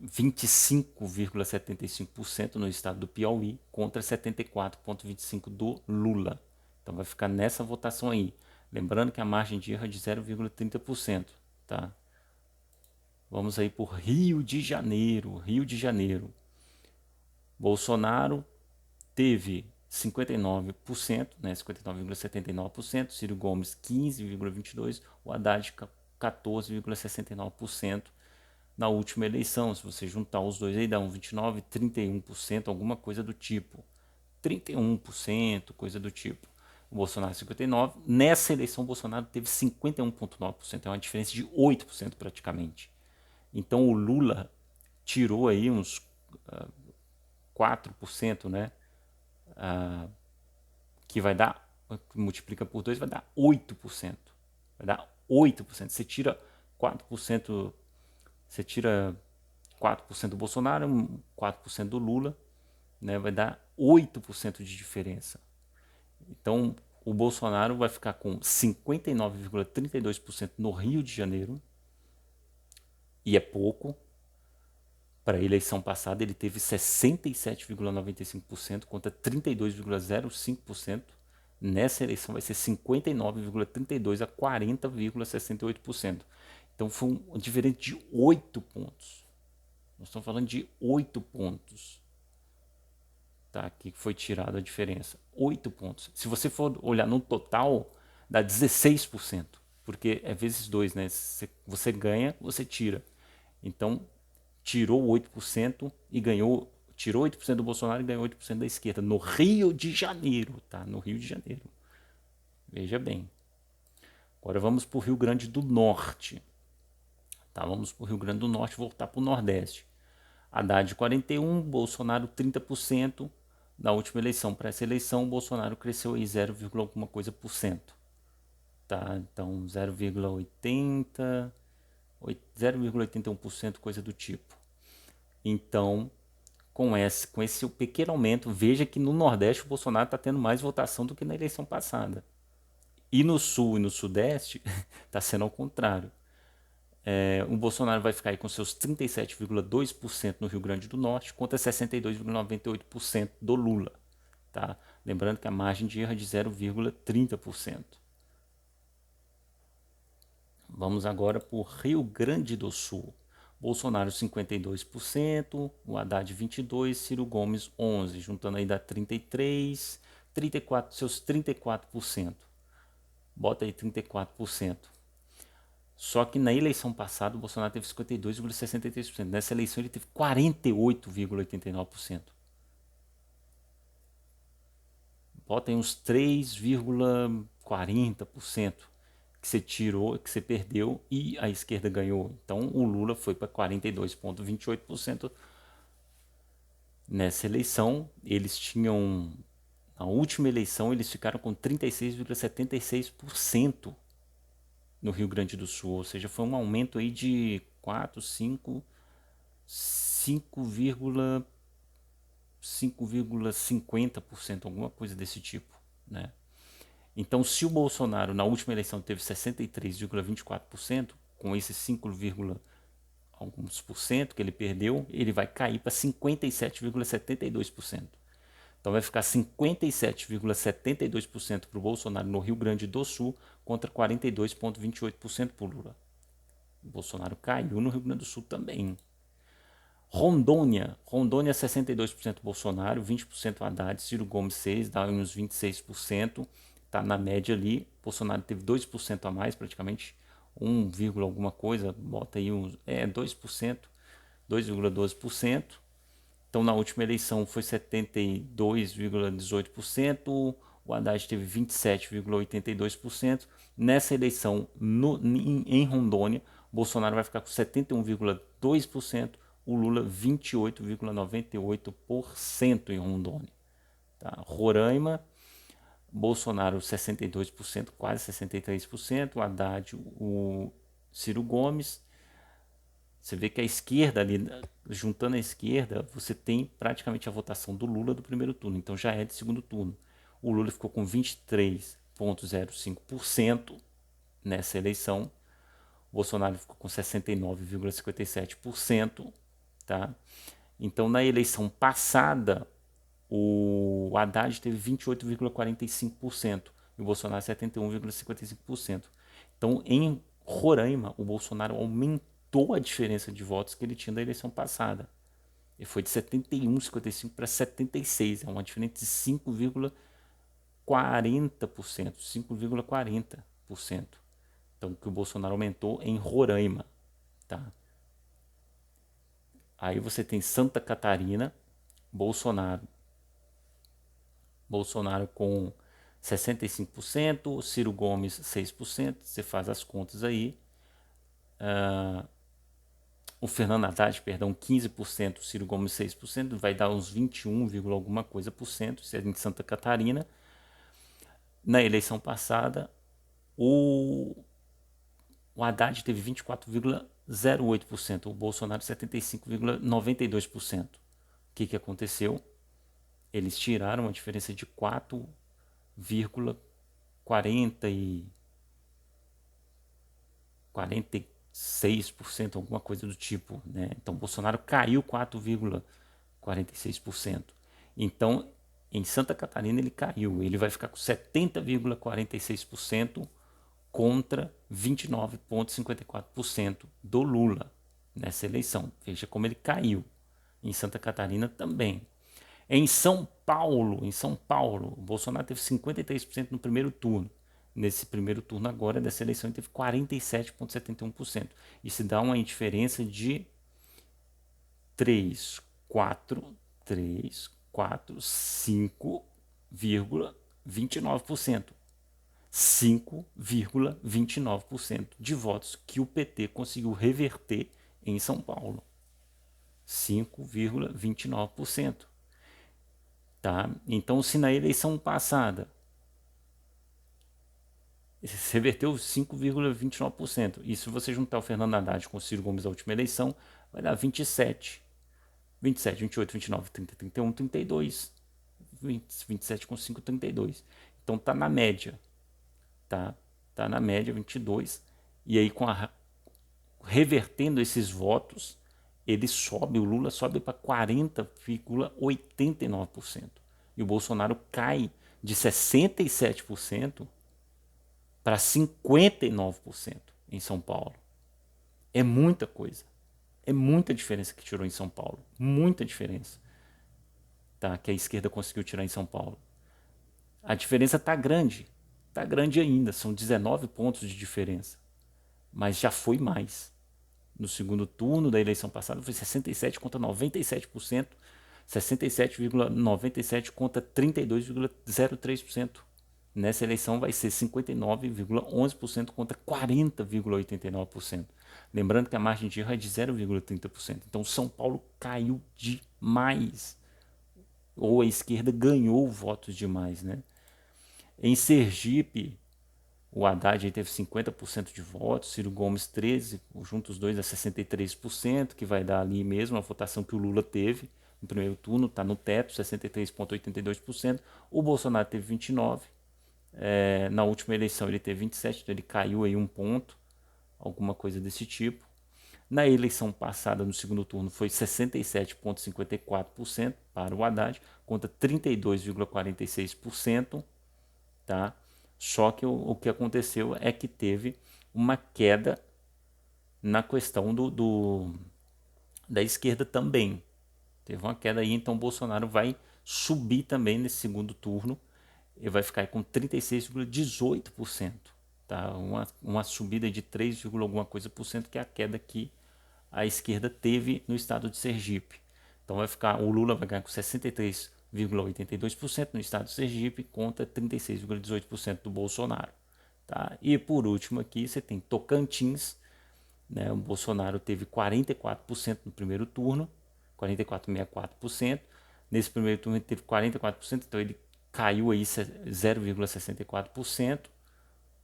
25,75% no estado do Piauí contra 74,25% do Lula. Então vai ficar nessa votação aí. Lembrando que a margem de erro é de 0,30%. Tá? Vamos aí por Rio de Janeiro. Rio de Janeiro. Bolsonaro teve 59%, né, 59,79%, Ciro Gomes 15,22%, o Haddad 14,69% na última eleição. Se você juntar os dois aí dá um 29%, 31%, alguma coisa do tipo. 31%, coisa do tipo. O Bolsonaro 59%. Nessa eleição o Bolsonaro teve 51,9%, é uma diferença de 8% praticamente. Então o Lula tirou aí uns 4%, né? Que vai dar, multiplica por 2, vai dar 8%. Vai dar 8%. Você tira 4%, você tira 4% do Bolsonaro, 4% do Lula, né, vai dar 8% de diferença. Então, o Bolsonaro vai ficar com 59,32% no Rio de Janeiro, e é pouco. Para a eleição passada, ele teve 67,95% contra 32,05%. Nessa eleição vai ser 59,32% a 40,68%. Então foi um diferente de 8 pontos. Nós estamos falando de 8 pontos. Tá? Aqui foi tirada a diferença. 8 pontos. Se você for olhar no total, dá 16%. Porque é vezes 2, né? Você ganha, você tira. Então, tirou 8% e ganhou, tirou 8% do Bolsonaro e ganhou 8% da esquerda no Rio de Janeiro, tá? No Rio de Janeiro. Veja bem. Agora vamos para o Rio Grande do Norte. Tá? Vamos para o Rio Grande do Norte, voltar para o Nordeste. Haddad 41%, Bolsonaro 30%. Na última eleição, para essa eleição, o Bolsonaro cresceu aí 0, alguma coisa por cento. Tá? Então 0,80%, 0,81%, coisa do tipo. Então, com esse pequeno aumento, veja que no Nordeste o Bolsonaro está tendo mais votação do que na eleição passada. E no Sul e no Sudeste está sendo ao contrário. O Bolsonaro vai ficar aí com seus 37,2% no Rio Grande do Norte contra 62,98% do Lula. Tá? Lembrando que a margem de erro é de 0,30%. Vamos agora para o Rio Grande do Sul. Bolsonaro 52%, o Haddad 22%, Ciro Gomes 11%, juntando aí dá 33%, 34%, seus 34%. Bota aí 34%. Só que na eleição passada o Bolsonaro teve 52,63%. Nessa eleição ele teve 48,89%. bota aí uns 3,40% que você tirou, que você perdeu e a esquerda ganhou. Então o Lula foi para 42,28% nessa eleição. Eles tinham, na última eleição, eles ficaram com 36,76% no Rio Grande do Sul, ou seja, foi um aumento aí de 4, 5, 5,50%, alguma coisa desse tipo, né? Então, se o Bolsonaro na última eleição teve 63,24%, com esses 5, alguns por cento que ele perdeu, ele vai cair para 57,72%. Então vai ficar 57,72% para o Bolsonaro no Rio Grande do Sul contra 42,28% para o Lula. O Bolsonaro caiu no Rio Grande do Sul também. Rondônia 62% Bolsonaro, 20% Haddad, Ciro Gomes 6%, dá uns 26%, está na média ali. Bolsonaro teve 2% a mais, praticamente 1, alguma coisa, bota aí uns 2%, 2,12%. Então na última eleição foi 72,18%, o Haddad teve 27,82%. Nessa eleição em Rondônia, Bolsonaro vai ficar com 71,2%, o Lula 28,98% em Rondônia. Tá? Roraima, Bolsonaro 62%, quase 63%, o Haddad, o Ciro Gomes. Você vê que a esquerda ali, juntando a esquerda, você tem praticamente a votação do Lula do primeiro turno, então já é de segundo turno. O Lula ficou com 23,05% nessa eleição, o Bolsonaro ficou com 69,57%, tá? Então na eleição passada, o Haddad teve 28,45% e o Bolsonaro 71,55%. Então em Roraima, o Bolsonaro aumentou a diferença de votos que ele tinha da eleição passada. Ele foi de 71,55 para 76, é uma diferença de 5,40%, 5,40%. Então que o Bolsonaro aumentou em Roraima, tá? Aí você tem Santa Catarina, Bolsonaro com 65%, Ciro Gomes 6%, você faz as contas aí. O Fernando Haddad, perdão, 15%, o Ciro Gomes 6%, vai dar uns 21, alguma coisa por cento, isso é em Santa Catarina. Na eleição passada, o Haddad teve 24,08%, o Bolsonaro 75,92%. O que aconteceu? Eles tiraram uma diferença de 46%, alguma coisa do tipo, né? Então Bolsonaro caiu 4,46%. Então, em Santa Catarina ele caiu, ele vai ficar com 70,46% contra 29,54% do Lula nessa eleição. Veja como ele caiu. Em Santa Catarina também. Em São Paulo, o Bolsonaro teve 53% no primeiro turno. Nesse primeiro turno agora dessa eleição ele teve 47,71%. Isso dá uma diferença de 5,29%. 5,29% de votos que o PT conseguiu reverter em São Paulo. 5,29%. Tá? Então, se na eleição passada se reverteu 5,29%, e se você juntar o Fernando Haddad com o Ciro Gomes na última eleição, vai dar 27, 28, 29, 30, 31, 32, 27 com 5, 32. Então tá na média, tá na média 22, e aí revertendo esses votos, o Lula sobe para 40,89%. E o Bolsonaro cai de 67% para 59% em São Paulo. É muita coisa. É muita diferença que tirou em São Paulo. Muita diferença, tá? Que a esquerda conseguiu tirar em São Paulo. A diferença está grande. Está grande ainda. São 19 pontos de diferença. Mas já foi mais. No segundo turno da eleição passada foi 67% contra 97%. 67,97% contra 32,03%. Nessa eleição vai ser 59,11% contra 40,89%. Lembrando que a margem de erro é de 0,30%. Então São Paulo caiu demais. Ou a esquerda ganhou votos demais, né? Em Sergipe, o Haddad teve 50% de votos, Ciro Gomes 13%, juntos os dois a 63%, que vai dar ali mesmo a votação que o Lula teve no primeiro turno, está no teto, 63,82%. O Bolsonaro teve 29%, na última eleição ele teve 27%, então ele caiu aí um ponto, alguma coisa desse tipo. Na eleição passada, no segundo turno, foi 67,54% para o Haddad, contra 32,46%, tá? Só que o que aconteceu é que teve uma queda na questão da esquerda também. Teve uma queda aí, então o Bolsonaro vai subir também nesse segundo turno. Ele vai ficar com 36,18%. Tá? Uma subida de 3, alguma coisa por cento, que é a queda que a esquerda teve no estado de Sergipe. Então vai ficar, o Lula vai ganhar com 63,82% no estado de Sergipe contra 36,18% do Bolsonaro. Tá? E por último aqui você tem Tocantins, né? O Bolsonaro teve 44% no primeiro turno, 44,64%. Nesse primeiro turno ele teve 44%, então ele caiu aí 0,64%.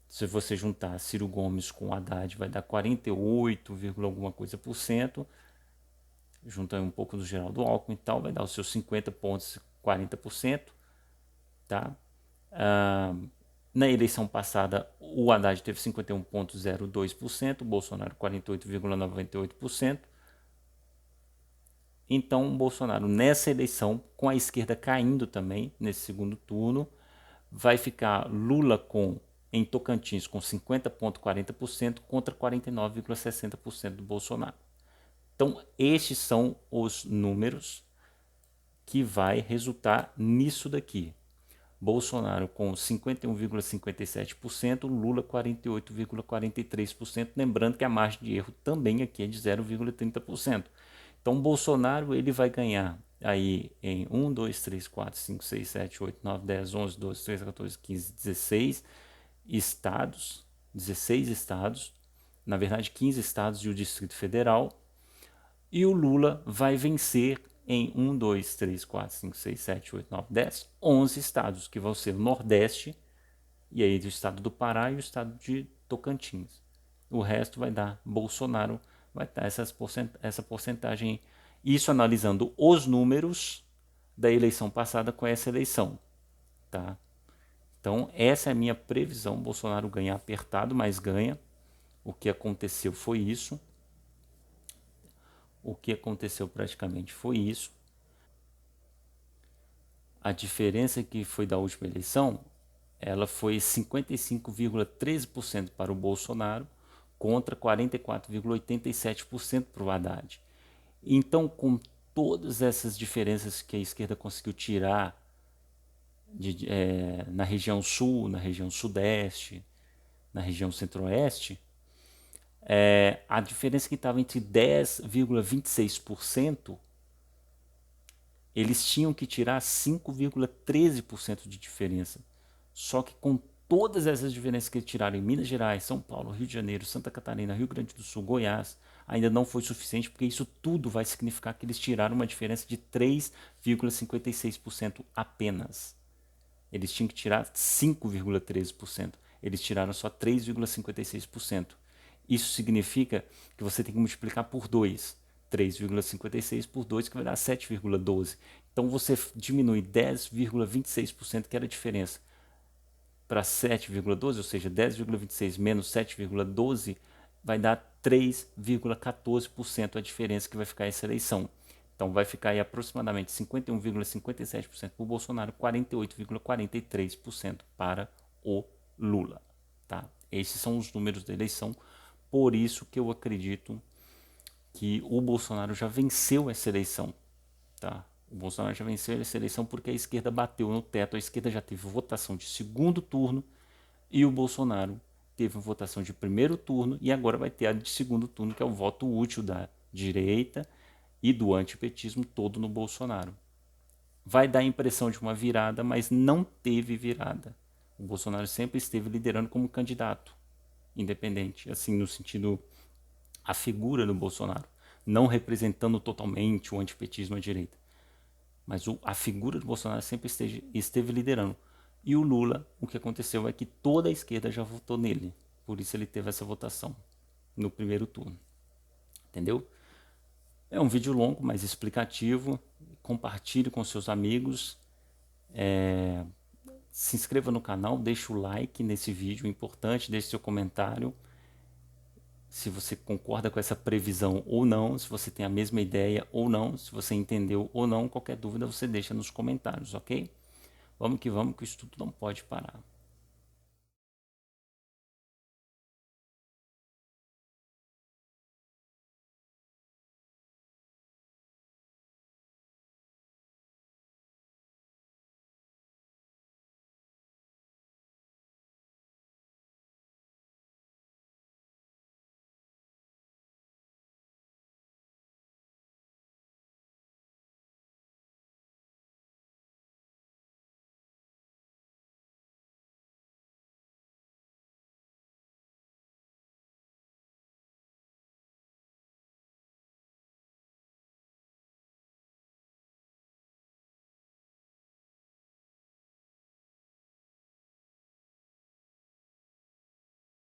Se você juntar Ciro Gomes com Haddad, vai dar 48, alguma coisa por cento. Junta um pouco do Geraldo Alckmin e tal, vai dar os seus 50 pontos, 40%. Tá? Na eleição passada, o Haddad teve 51,02%, o Bolsonaro 48,98%. Então, o Bolsonaro, nessa eleição, com a esquerda caindo também, nesse segundo turno, vai ficar Lula em Tocantins com 50,40% contra 49,60% do Bolsonaro. Então, estes são os números que vai resultar nisso daqui. Bolsonaro com 51,57%, Lula 48,43%, lembrando que a margem de erro também aqui é de 0,30%. Então Bolsonaro ele vai ganhar aí em 1, 2, 3, 4, 5, 6, 7, 8, 9, 10, 11, 12, 13, 14, 15, 16 estados, 16 estados, na verdade 15 estados e o Distrito Federal, e o Lula vai vencer em 1, 2, 3, 4, 5, 6, 7, 8, 9, 10, 11 estados, que vão ser o Nordeste, e aí do estado do Pará e o estado de Tocantins. O resto vai dar Bolsonaro, vai dar essa porcentagem. Isso analisando os números da eleição passada com essa eleição. Tá? Então, essa é a minha previsão. Bolsonaro ganha apertado, mas ganha. O que aconteceu foi isso. O que aconteceu praticamente foi isso. A diferença que foi da última eleição, ela foi 55,13% para o Bolsonaro contra 44,87% para o Haddad. Então, com todas essas diferenças que a esquerda conseguiu tirar na região sul, na região sudeste, na região centro-oeste, a diferença que estava entre 10,26%, eles tinham que tirar 5,13% de diferença. Só que com todas essas diferenças que eles tiraram em Minas Gerais, São Paulo, Rio de Janeiro, Santa Catarina, Rio Grande do Sul, Goiás, ainda não foi suficiente, porque isso tudo vai significar que eles tiraram uma diferença de 3,56% apenas. Eles tinham que tirar 5,13%. Eles tiraram só 3,56%. Isso significa que você tem que multiplicar por 2. 3,56 por 2, que vai dar 7,12. Então você diminui 10,26%, que era a diferença, para 7,12, ou seja, 10,26 menos 7,12 vai dar 3,14% a diferença que vai ficar essa eleição. Então vai ficar aí aproximadamente 51,57% para o Bolsonaro, 48,43% para o Lula. Tá? Esses são os números da eleição, por isso que eu acredito que o Bolsonaro já venceu essa eleição. Tá? O Bolsonaro já venceu essa eleição porque a esquerda bateu no teto, a esquerda já teve votação de segundo turno e o Bolsonaro teve votação de primeiro turno e agora vai ter a de segundo turno, que é o voto útil da direita e do antipetismo todo no Bolsonaro. vai dar a impressão de uma virada, mas não teve virada. O Bolsonaro sempre esteve liderando como candidato independente, assim, no sentido, a figura do Bolsonaro, não representando totalmente o antipetismo à direita, mas a figura do Bolsonaro sempre esteve liderando. E o Lula, o que aconteceu é que toda a esquerda já votou nele, por isso ele teve essa votação no primeiro turno, entendeu? É um vídeo longo, mas explicativo. Compartilhe com seus amigos. Se inscreva no canal, deixe o like nesse vídeo, importante, deixe seu comentário. Se você concorda com essa previsão ou não, se você tem a mesma ideia ou não, se você entendeu ou não, qualquer dúvida você deixa nos comentários, ok? Vamos que o estudo não pode parar.